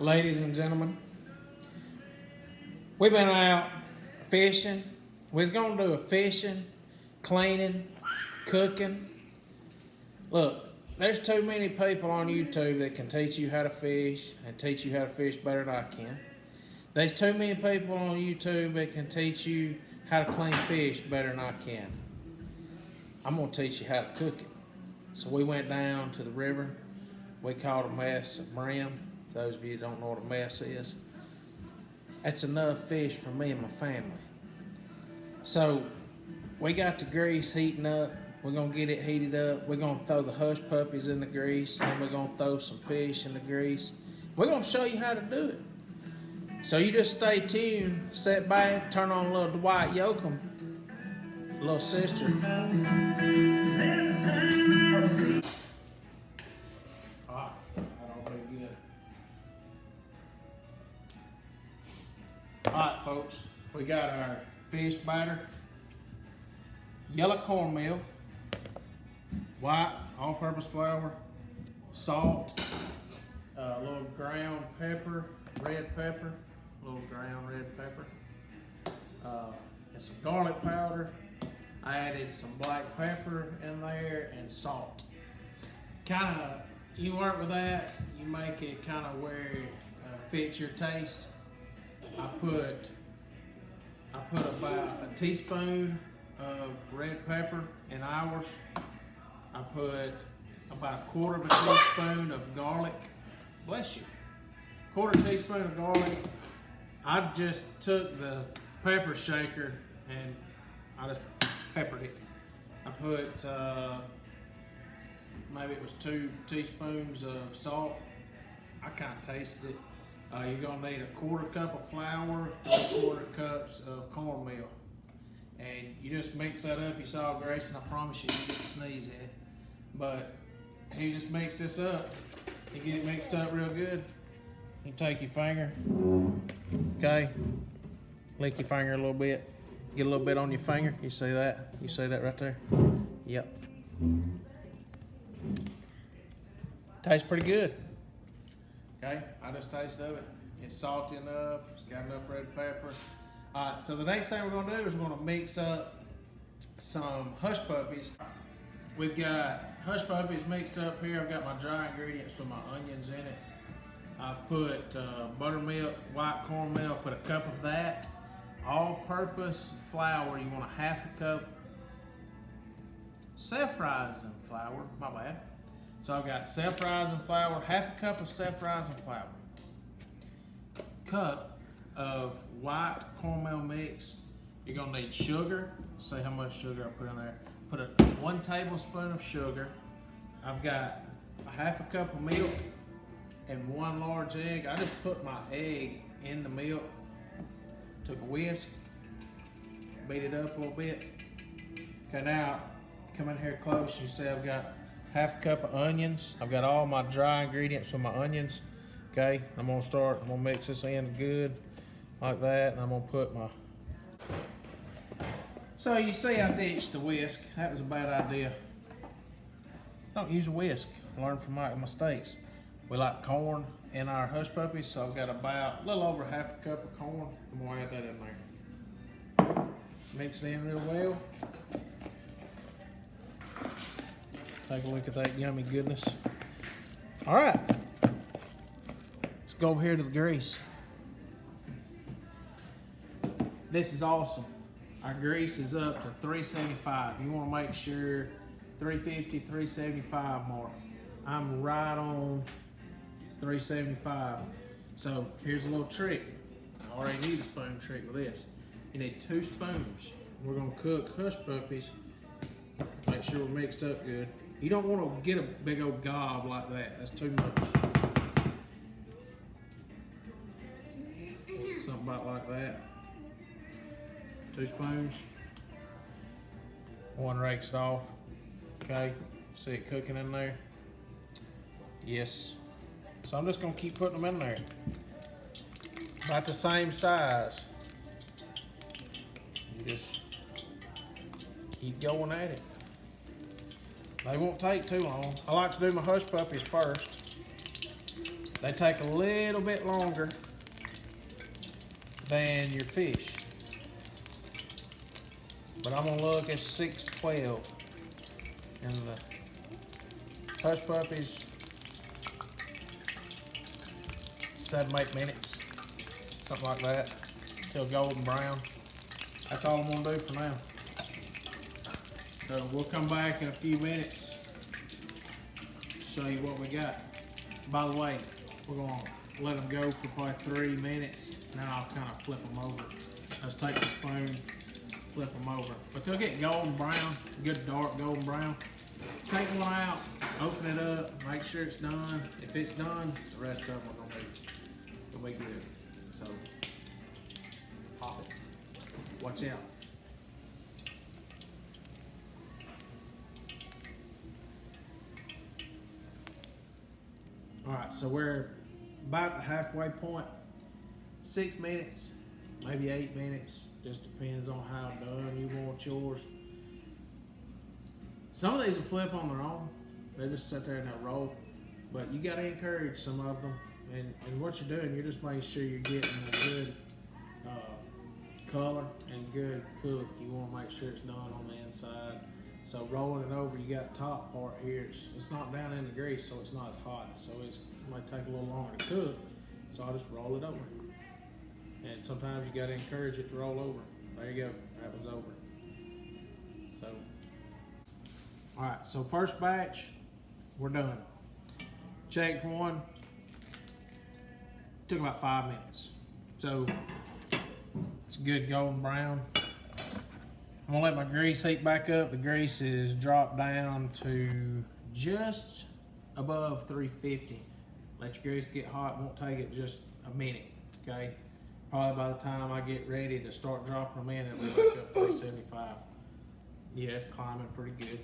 Ladies and gentlemen, we've been out fishing. We was gonna do a fishing, cleaning, cooking. Look, there's too many people on YouTube that can teach you how to fish and teach you how to fish better than I can. There's too many people on YouTube that can teach you how to clean fish better than I can. I'm gonna teach you how to cook it. So we went down to the river. We caught a mess of Bream. For those of you who don't know what a mess is, that's enough fish for me and my family. So we got the grease heating up. We're gonna get it heated up. We're gonna throw the Hushpuppies in the grease, and we're gonna throw some fish in the grease. We're gonna show you how to do it. So you just stay tuned, sit back, turn on a little Dwight Yoakam, little sister. Alright folks, we got our fish batter, yellow cornmeal, white all-purpose flour, salt, a little ground pepper, red pepper, a little ground red pepper, and some garlic powder. I added some black pepper in there and salt. Kinda, you work with that, you make it kinda where it fits your taste. I put about a teaspoon of red pepper in ours. I put about a quarter of a teaspoon of garlic. Bless you. Quarter teaspoon of garlic. I just took the pepper shaker and I just peppered it. I put maybe it was 2 teaspoons of salt. I kind of tasted it. You're gonna need a quarter cup of flour, 3/4 cups of cornmeal. And you just mix that up. You saw Grace, and I promise you, you get a sneeze in it. But you just mix this up. You get it mixed up real good. You take your finger, okay? Lick your finger a little bit. Get a little bit on your finger. You see that? You see that right there? Yep. Tastes pretty good. Okay, I just tasted of it. It's salty enough, it's got enough red pepper. All right, so the next thing we're gonna do is we're gonna mix up some Hushpuppies. We've got Hushpuppies mixed up here. I've got my dry ingredients with my onions in it. I've put buttermilk, white cornmeal, put a cup of that. All-purpose flour, you want a 1/2 cup. Self-rising flour, my bad. So I've got self-rising flour, 1/2 cup of self-rising flour, cup of white cornmeal mix. You're gonna need sugar. See how much sugar I put in there. Put 1 tablespoon of sugar. I've got a 1/2 cup of milk and 1 large egg. I just put my egg in the milk, took a whisk, beat it up a little bit. Okay, now come in here close. You see I've got 1/2 cup of onions. I've got all my dry ingredients with my onions. Okay, I'm gonna mix this in good like that, and I'm gonna put my. So you see I ditched the whisk. That was a bad idea. Don't use a whisk. Learn from my mistakes. We like corn in our Hushpuppies, so I've got about a little over 1/2 cup of corn. I'm gonna add that in there. Mix it in real well. Take a look at that yummy goodness. All right, let's go over here to the grease. This is awesome. Our grease is up to 375. You want to make sure 350, 375 mark. I'm right on 375. So here's a little trick. I already need a spoon trick with this. You need 2 spoons. We're gonna cook Hushpuppies. Make sure we're mixed up good. You don't want to get a big old gob like that. That's too much. Something about like that. 2 spoons. 1 rakes it off. Okay, see it cooking in there? Yes. So I'm just gonna keep putting them in there. About the same size. You just keep going at it. They won't take too long. I like to do my Hushpuppies first. They take a little bit longer than your fish. But I'm gonna look at 6:12. And the hush puppies, 7-8 minutes, something like that, till golden brown. That's all I'm gonna do for now. So we'll come back in a few minutes, show you what we got. By the way, we're gonna let them go for probably 3 minutes. Now I'll kind of flip them over. Let's take the spoon, flip them over. But they'll get golden brown, good dark golden brown. Take one out, open it up, make sure it's done. If it's done, the rest of them are gonna be good. So, pop it. Watch out. All right, so we're about the halfway point. 6 minutes, maybe 8 minutes. Just depends on how done you want yours. Some of these will flip on their own. They just sit there and they'll roll. But you gotta encourage some of them. And what you're doing, you're just making sure you're getting a good color and good cook. You wanna make sure it's done on the inside. So rolling it over, you got the top part here. It's not down in the grease, so it's not as hot. So it might take a little longer to cook. So I'll just roll it over. And sometimes you gotta encourage it to roll over. There you go, that one's over. So, all right, so first batch, we're done. Checked one, took about 5 minutes. So, it's a good golden brown. I'm gonna let my grease heat back up. The grease is dropped down to just above 350. Let your grease get hot, won't take it just a minute, okay? Probably by the time I get ready to start dropping them in, it'll be back up 375. Yeah, it's climbing pretty good.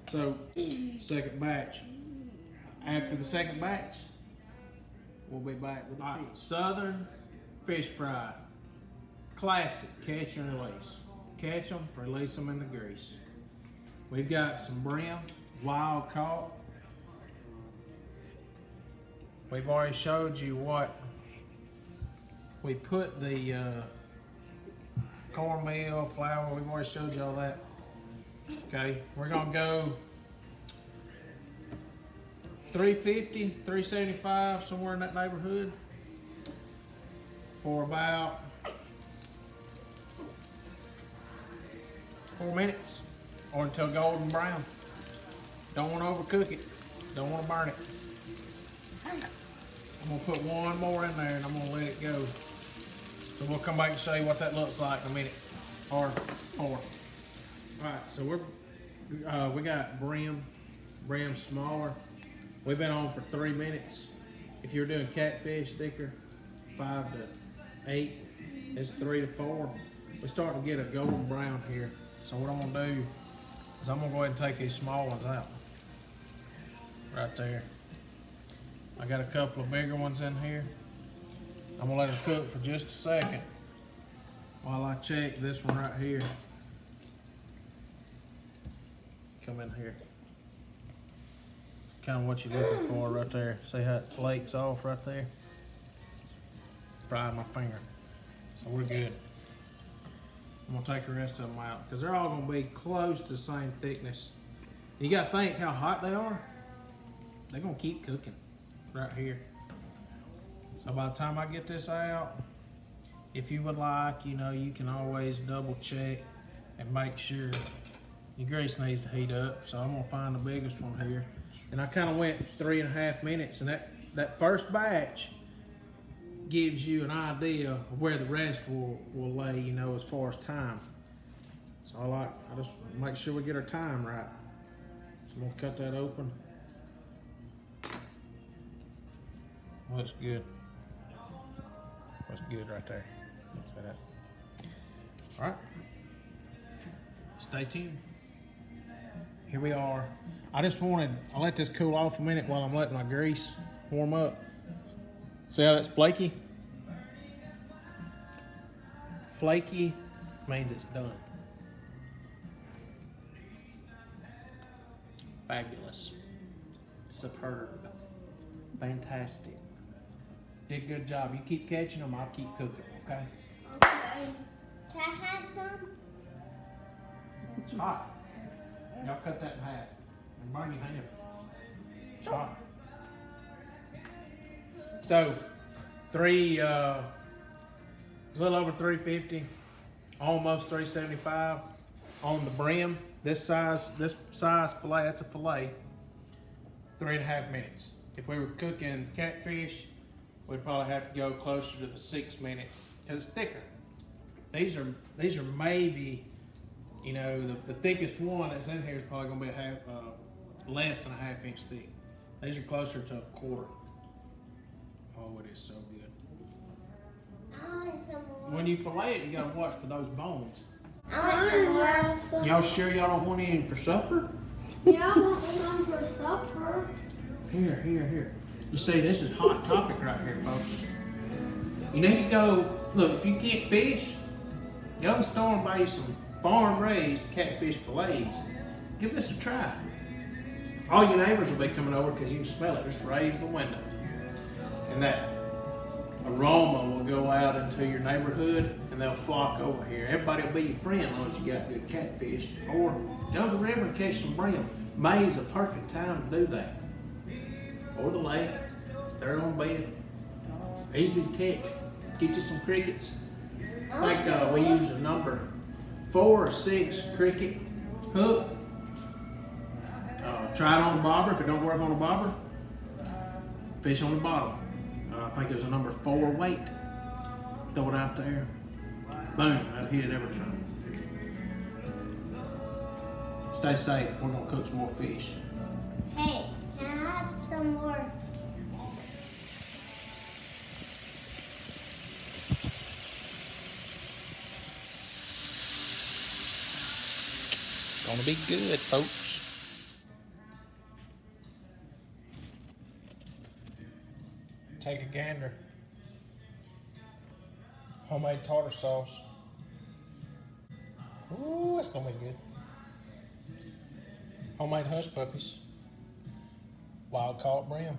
So, second batch. After the second batch, we'll be back with the fish. Southern fish fry. Classic, catch and release. Catch them, release them in the grease. We've got some Bream, wild caught. We've already showed you what we put the cornmeal, flour, we've already showed you all that. Okay, we're gonna go 350, 375, somewhere in that neighborhood for about 4 minutes or until golden brown. Don't want to overcook it. Don't want to burn it. I'm gonna put one more in there and I'm gonna let it go. So we'll come back and show you what that looks like in a minute or 4. All right, so we got Bream smaller. We've been on for 3 minutes. If you're doing catfish thicker, 5 to 8. It's 3 to 4. We're starting to get a golden brown here. So what I'm gonna do is I'm gonna go ahead and take these small ones out. Right there. I got a couple of bigger ones in here. I'm gonna let them cook for just a second while I check this one right here. Come in here. It's kind of what you're looking for right there. See how it flakes off right there? Fried my finger. So we're good. I'm gonna take the rest of them out because they're all gonna be close to the same thickness. You gotta think how hot they are. They're gonna keep cooking right here. So by the time I get this out, if you would like, you know, you can always double check and make sure your grease needs to heat up. So I'm gonna find the biggest one here. And I kind of went 3.5 minutes, and that first batch gives you an idea of where the rest will lay, you know, as far as time. So I just make sure we get our time right. So I'm gonna cut that open. Looks good. Looks good right there. Looks like that. All right. Stay tuned. Here we are. I let this cool off a minute while I'm letting my grease warm up. See how that's flaky? Flaky means it's done. Fabulous. Superb. Fantastic. Did a good job. You keep catching them, I'll keep cooking them, okay? Okay. Can I have some? It's hot. Y'all cut that in half and burn your hand. It's hot. So, a little over 350, almost 375 on the Bream. This size fillet, that's a fillet, 3.5 minutes. If we were cooking catfish, we'd probably have to go closer to the 6 minute because it's thicker. These are maybe, you know, the thickest one that's in here is probably gonna be less than a 1/2 inch thick. These are closer to a quarter. Oh, it is so good. I want some more. When you fillet it, you gotta watch for those bones. I want some more. Y'all sure y'all don't want any for supper? Yeah, I want some for supper. Here. You see, this is hot topic right here, folks. You need to go, look, if you can't fish, go to the store and buy you some farm-raised catfish fillets. Give this a try. All your neighbors will be coming over because you can smell it. Just raise the window. And that aroma will go out into your neighborhood and they'll flock over here. Everybody will be your friend as long as you got good catfish. Or go to the river and catch some brim. May is a perfect time to do that. Or the lake. They're on bed. Easy to catch. Get you some crickets. I think we use a number 4 or 6 cricket hook. Try it on the bobber. If it don't work on the bobber, fish on the bottom. I think it was a number 4 weight. Throw it out there. Boom, that'll hit it every time. Stay safe. We're gonna cook some more fish. Hey, can I have some more? Gonna be good, folks. Take a gander. Homemade tartar sauce. Ooh, that's gonna be good. Homemade Hushpuppies. Wild caught brim.